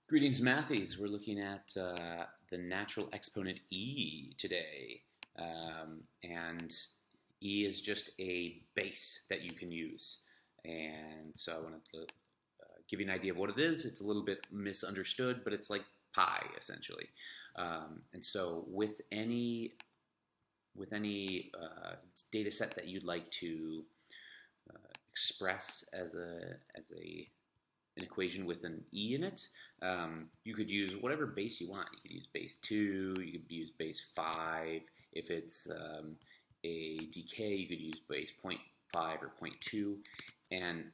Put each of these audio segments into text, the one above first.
Greetings, Mathies. We're looking at the natural exponent E today. And E is just a base that you can use. And so I want to give you an idea of what it is. It's a little bit misunderstood, but it's like pi, essentially. And so with any data set that you'd like to express as an equation with an E in it, you could use whatever base you want. You could use base 2, you could use base 5. If it's a decay, you could use base 0.5 or 0.2 and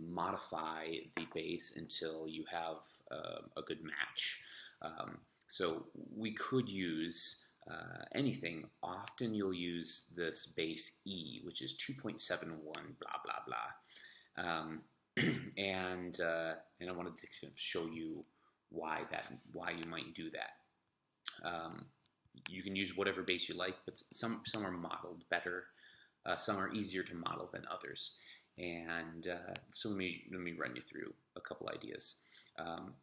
modify the base until you have a good match. So we could use anything. Often you'll use this base E, which is 2.71 blah blah blah. And I wanted to kind of show you why you might do that. You can use whatever base you like, but some are modeled better, some are easier to model than others. And so let me run you through a couple ideas.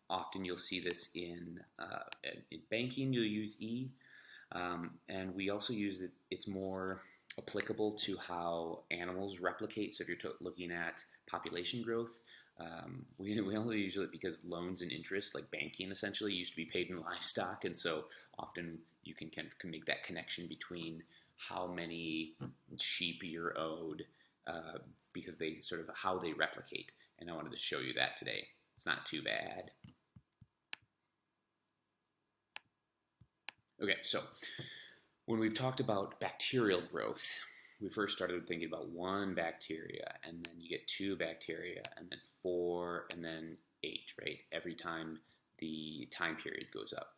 Often you'll see this in banking. You'll use E, and we also use it. It's more applicable to how animals replicate. So if you're looking at population growth, we only use it because loans and interest, like banking, essentially used to be paid in livestock, and so often you can kind of make that connection between how many sheep you're owed because they sort of how they replicate. And I wanted to show you that today. It's not too bad. Okay, so when we've talked about bacterial growth, we first started thinking about 1 bacteria, and then you get 2 bacteria, and then 4, and then 8, right? Every time the time period goes up.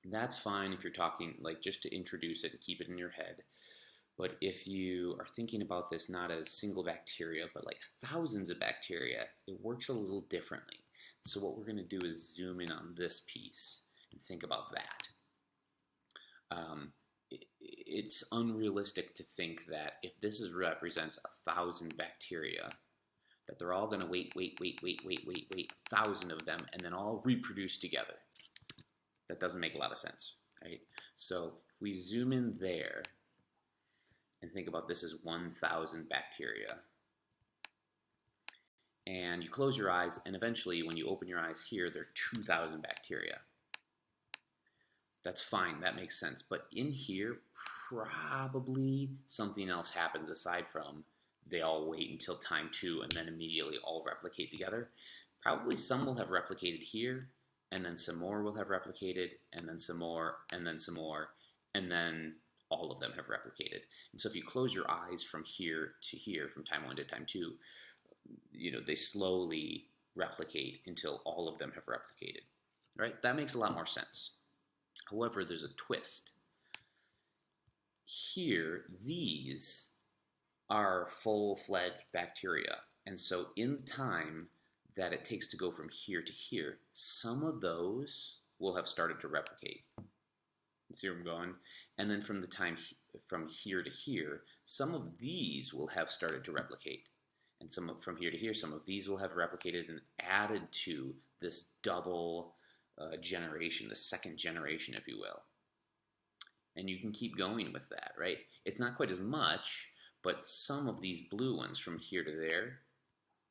That's fine if you're talking, like, just to introduce it and keep it in your head. But if you are thinking about this not as single bacteria, but like thousands of bacteria, it works a little differently. So what we're going to do is zoom in on this piece and think about that. It's unrealistic to think that if this represents 1,000 bacteria, that they're all going to wait 1,000 of them, and then all reproduce together. That doesn't make a lot of sense, right? So if we zoom in there and think about this as 1,000 bacteria, and you close your eyes, and eventually when you open your eyes here, there are 2,000 bacteria. That's fine, that makes sense. But in here, probably something else happens aside from they all wait until time 2 and then immediately all replicate together. Probably some will have replicated here, and then some more will have replicated, and then some more, and then some more, and then all of them have replicated. And so if you close your eyes from here to here, from time 1 to time 2, they slowly replicate until all of them have replicated, right? That makes a lot more sense. However, there's a twist. Here, these are full-fledged bacteria. And so in the time that it takes to go from here to here, some of those will have started to replicate. See where I'm going? And then from the time from here to here, some of these will have started to replicate. And from here to here, some of these will have replicated and added to this double generation, the second generation, if you will. And you can keep going with that, right? It's not quite as much, but some of these blue ones from here to there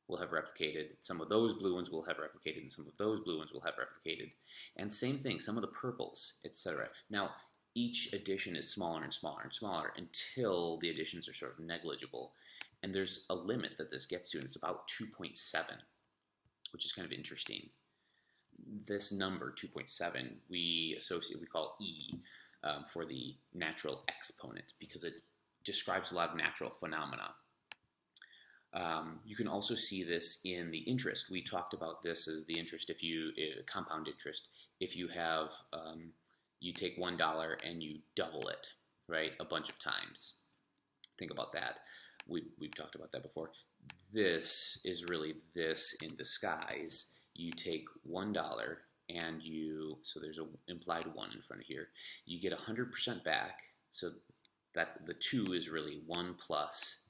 will have replicated. Some of those blue ones will have replicated, and some of those blue ones will have replicated. And same thing, some of the purples, etc. Now, each addition is smaller and smaller and smaller until the additions are sort of negligible. And there's a limit that this gets to, and it's about 2.7, which is kind of interesting. This number, 2.7, we call E for the natural exponent because it describes a lot of natural phenomena. You can also see this in the interest. We talked about this as the interest compound interest. If you have, you take $1 and you double it, right, a bunch of times. Think about that. We've talked about that before. This is really this in disguise. You take $1 and so there's an implied 1 in front of here. You get 100% back. So that the 2 is really 1 plus.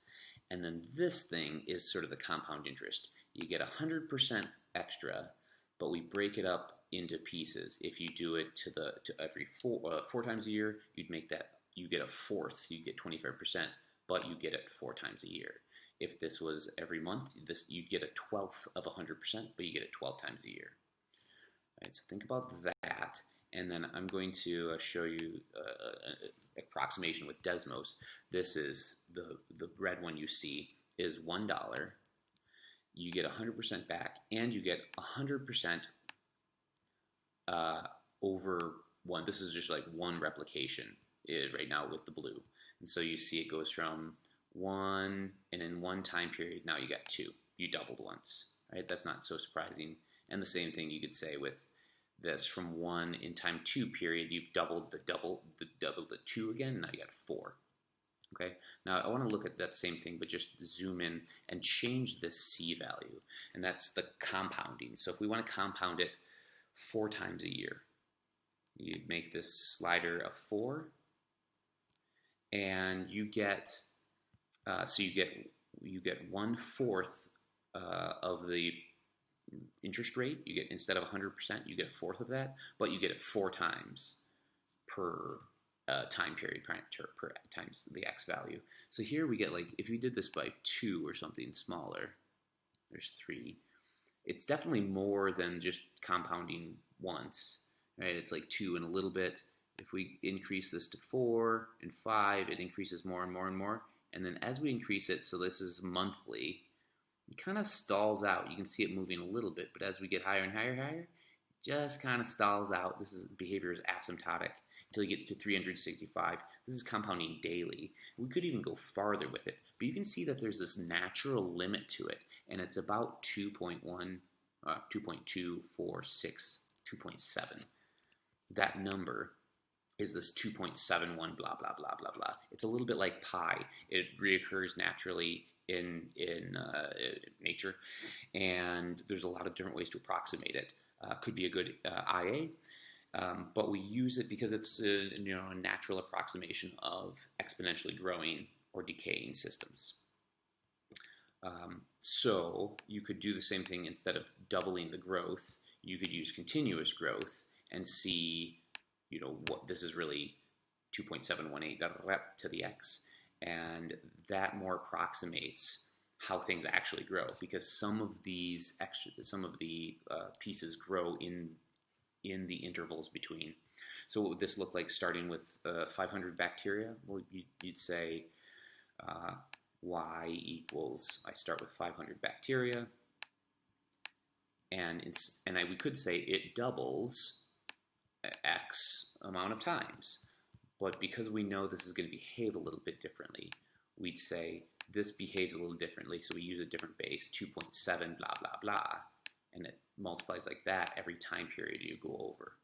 And then this thing is sort of the compound interest. You get 100% extra, but we break it up into pieces. If you do it to every four times a year, you get a fourth, you get 25%, but you get it 4 times a year. If this was every month, you'd get a 12th of 100%, but you get it 12 times a year. All right, so think about that, and then I'm going to show you an approximation with Desmos. This is the red one you see is $1. You get 100% back, and you get 100% over one. This is just like one replication right now with the blue. And so you see it goes from 1, and in one time period, now you got 2. You doubled once, right? That's not so surprising. And the same thing you could say with this. From 1 in time 2 period, you've doubled the 2 again, now you got 4. Okay, now I want to look at that same thing, but just zoom in and change this C value, and that's the compounding. So if we want to compound it 4 times a year, you make this slider a 4, and you get you get 1/4 of the interest rate. You get, instead of 100%, you get 1/4 of that, but you get it 4 times per time period, per times the X value. So here we get, like, if you did this by 2 or something smaller, there's 3. It's definitely more than just compounding once, right? It's like 2 and a little bit. If we increase this to 4 and 5, it increases more and more and more. And then as we increase it, so this is monthly, it kind of stalls out. You can see it moving a little bit, but as we get higher and higher and higher, it just kind of stalls out. Behavior is asymptotic until you get to 365. This is compounding daily. We could even go farther with it, but you can see that there's this natural limit to it, and it's about 2.1, 2.246, 2.7. That number is this 2.71 blah, blah, blah, blah, blah. It's a little bit like pi. It reoccurs naturally in nature, and there's a lot of different ways to approximate it. Could be a good IA, but we use it because it's a natural approximation of exponentially growing or decaying systems. So you could do the same thing. Instead of doubling the growth, you could use continuous growth and see, what this is really 2.718 to the X, and that more approximates how things actually grow, because some of the pieces grow in the intervals between. So what would this look like starting with 500 bacteria? Well, you'd say y equals, I start with 500 bacteria, and we could say it doubles X amount of times. But because we know this is going to behave a little bit differently, we'd say this behaves a little differently, so we use a different base, 2.7 blah, blah, blah, and it multiplies like that every time period you go over,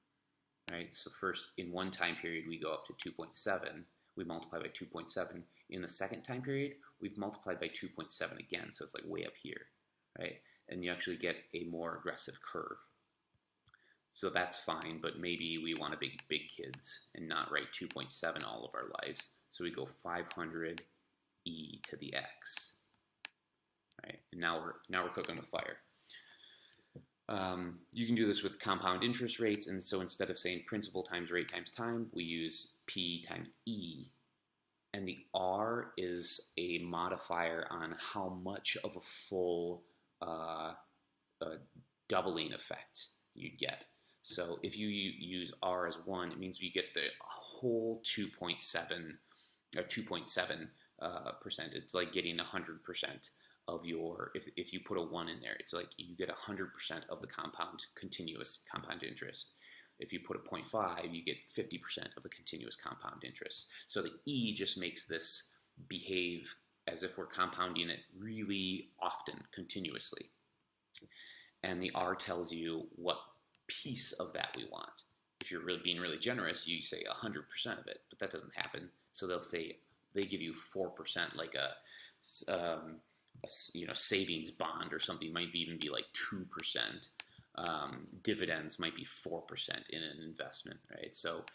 right? So first, in one time period, we go up to 2.7. We multiply by 2.7. In the second time period, we've multiplied by 2.7 again, so it's like way up here, right? And you actually get a more aggressive curve. So that's fine, but maybe we want to be big kids and not write 2.7 all of our lives. So we go 500 e to the x, right? And now we're cooking with fire. You can do this with compound interest rates, and so instead of saying principal times rate times time, we use P times E. And the R is a modifier on how much of a full doubling effect you get. So if you use R as 1, it means you get the whole 2.7 or 2.7%. It's like getting 100% of your, if you put a 1 in there, it's like you get 100% of the continuous compound interest. If you put a 0.5, you get 50% of the continuous compound interest. So the E just makes this behave as if we're compounding it really often, continuously. And the R tells you what piece of that we want. If you're really being really generous, you say 100% of it, but that doesn't happen. So they give you 4%, like a savings bond or something. Might even be like 2%. Dividends might be 4% in an investment, right? So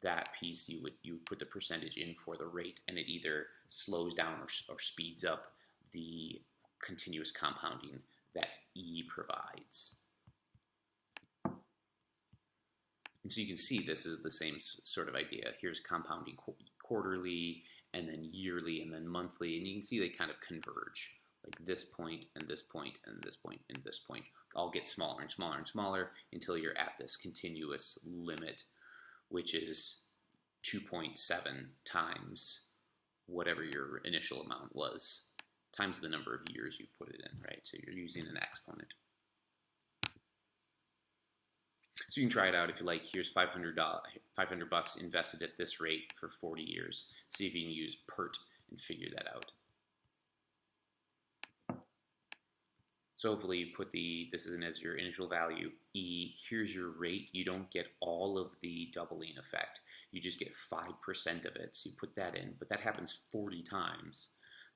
that piece you would put the percentage in for the rate, and it either slows down or speeds up the continuous compounding that E provides. And so you can see this is the same sort of idea. Here's compounding quarterly, and then yearly, and then monthly, and you can see they kind of converge. Like this point, and this point, and this point, and this point all get smaller and smaller and smaller until you're at this continuous limit, which is 2.7 times whatever your initial amount was, times the number of years you put it in, right? So you're using an exponent. So you can try it out if you like. Here's $500 invested at this rate for 40 years. See if you can use PERT and figure that out. So hopefully you put this is as your initial value, E. Here's your rate. You don't get all of the doubling effect. You just get 5% of it. So you put that in, but that happens 40 times.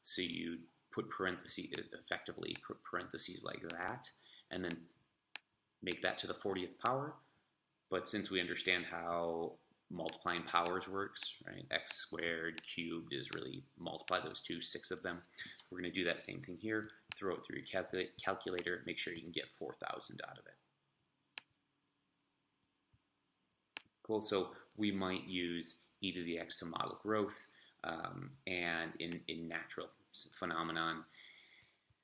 So you put parentheses, effectively put parentheses like that, and then make that to the 40th power. But since we understand how multiplying powers works, right? X squared, cubed is really multiply those two, 6 of them. We're going to do that same thing here. Throw it through your calculator. Make sure you can get 4,000 out of it. Cool. So we might use e to the x to model growth and in natural phenomenon.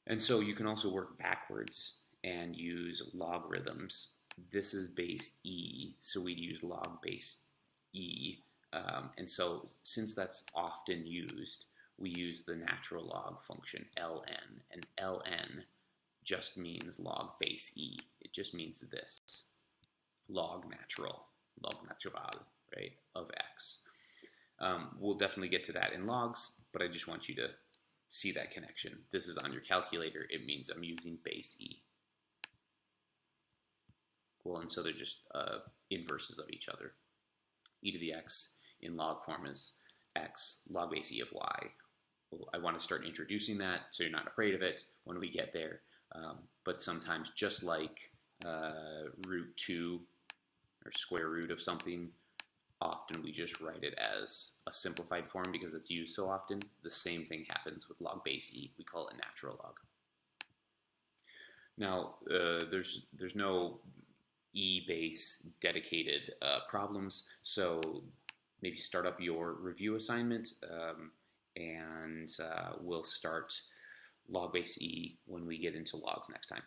And so you can also work backwards and use logarithms. This is base e, so we'd use log base e. And so since that's often used, we use the natural log function, ln. And ln just means log base e. It just means this, log natural, right, of x. We'll definitely get to that in logs, but I just want you to see that connection. This is on your calculator. It means I'm using base e. Cool, and so they're just inverses of each other. E to the x in log form is x log base e of y. Well, I want to start introducing that so you're not afraid of it when we get there. But sometimes, just like root 2 or square root of something, often we just write it as a simplified form because it's used so often. The same thing happens with log base e. We call it natural log. Now, there's no e-base dedicated problems, so maybe start up your review assignment and we'll start log base e when we get into logs next time.